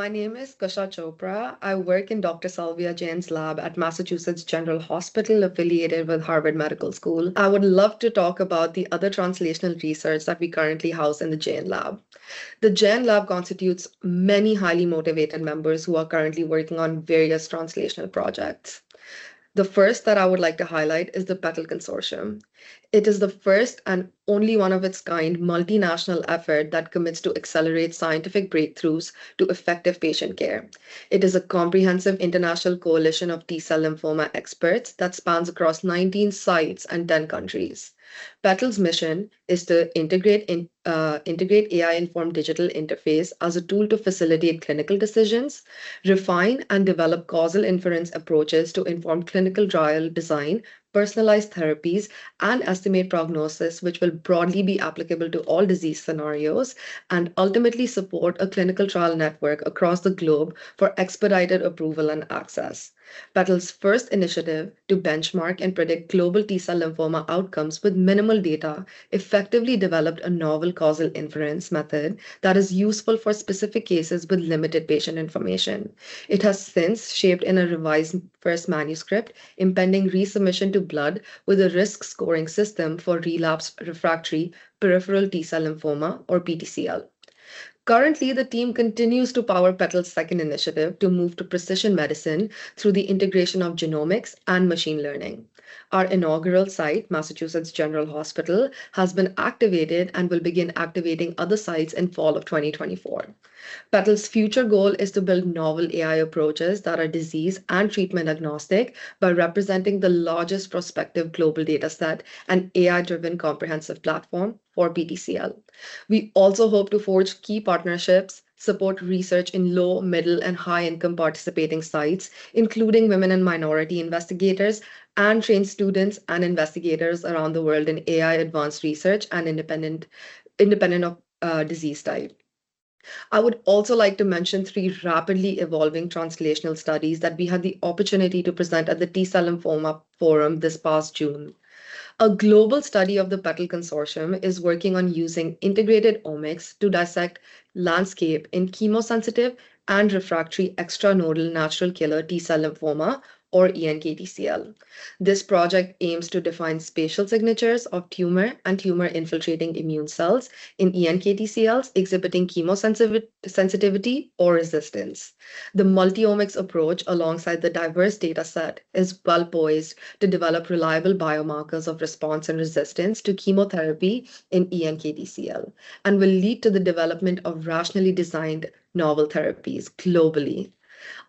My name is Kusha Chopra. I work in Dr. Salvia Jain's lab at Massachusetts General Hospital, affiliated with Harvard Medical School. I would love to talk about the other translational research that we currently house in the Jain lab. The Jain lab constitutes many highly motivated members who are currently working on various translational projects. The first that I would like to highlight is the PETAL Consortium. It is the first and only one of its kind multinational effort that commits to accelerate scientific breakthroughs to effective patient care. It is a comprehensive international coalition of T-cell lymphoma experts that spans across 19 sites and 10 countries. PETAL's mission is to integrate AI-informed digital interface as a tool to facilitate clinical decisions, refine and develop causal inference approaches to inform clinical trial design, personalized therapies, and estimate prognosis, which will broadly be applicable to all disease scenarios, and ultimately support a clinical trial network across the globe for expedited approval and access. PETAL's first initiative to benchmark and predict global T-cell lymphoma outcomes with minimal data effectively developed a novel causal inference method that is useful for specific cases with limited patient information. It has since shaped in a revised first manuscript, impending resubmission to Blood with a risk scoring system for relapsed refractory peripheral T-cell lymphoma or PTCL. Currently, the team continues to power PETAL's second initiative to move to precision medicine through the integration of genomics and machine learning. Our inaugural site, Massachusetts General Hospital, has been activated and will begin activating other sites in fall of 2024. PETAL's future goal is to build novel AI approaches that are disease and treatment agnostic by representing the largest prospective global dataset and AI-driven comprehensive platform for PTCL. We also hope to forge key partnerships, support research in low, middle, and high-income participating sites, including women and minority investigators, and train students and investigators around the world in AI advanced research and independent of disease type. I would also like to mention 3 rapidly evolving translational studies that we had the opportunity to present at the T-cell lymphoma forum this past June. A global study of the PETAL Consortium is working on using integrated omics to dissect landscape in chemosensitive and refractory extranodal natural killer T-cell lymphoma, or ENKTCL. This project aims to define spatial signatures of tumor and tumor-infiltrating immune cells in ENKTCLs exhibiting chemosensitivity or resistance. The multi-omics approach, alongside the diverse data set, is well poised to develop reliable biomarkers of response and resistance to chemotherapy in ENKTCL and will lead to the development of rationally designed novel therapies globally.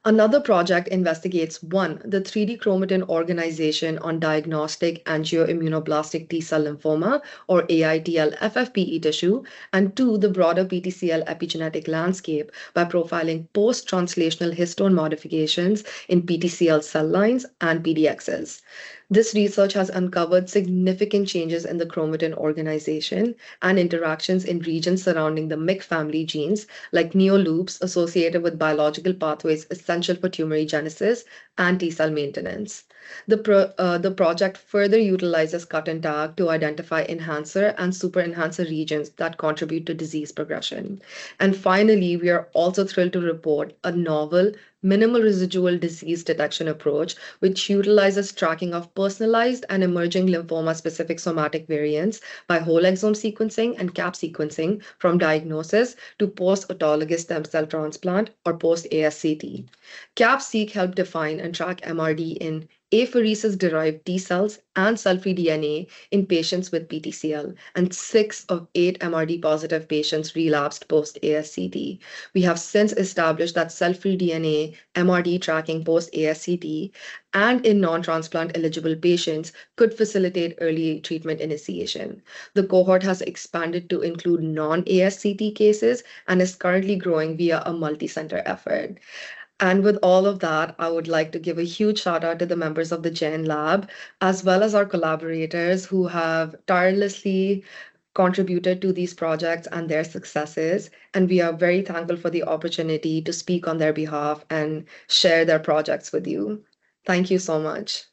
Another project investigates 1, the 3D chromatin organization on diagnostic angioimmunoblastic T-cell lymphoma, or AITL FFPE tissue, and 2, the broader PTCL epigenetic landscape by profiling post-translational histone modifications in PTCL cell lines and PDXs. This research has uncovered significant changes in the chromatin organization and interactions in regions surrounding the MYC family genes, like neoloops associated with biological pathways essential for tumorigenesis and T-cell maintenance. The project further utilizes cut and tag to identify enhancer and super enhancer regions that contribute to disease progression. And finally, we are also thrilled to report a novel minimal residual disease detection approach, which utilizes tracking of personalized and emerging lymphoma-specific somatic variants by whole exome sequencing and cap sequencing from diagnosis to post-autologous stem cell transplant or post-ASCT. CAP-seq helped define and track MRD in apheresis-derived T cells and cell-free DNA in patients with PTCL, and 6 of 8 MRD-positive patients relapsed post-ASCT. We have since established that cell-free DNA MRD tracking post-ASCT and in non-transplant eligible patients could facilitate early treatment initiation. The cohort has expanded to include non-ASCT cases and is currently growing via a multi-center effort. And with all of that, I would like to give a huge shout out to the members of the Jain Lab, as well as our collaborators who have tirelessly contributed to these projects and their successes. And we are very thankful for the opportunity to speak on their behalf and share their projects with you. Thank you so much.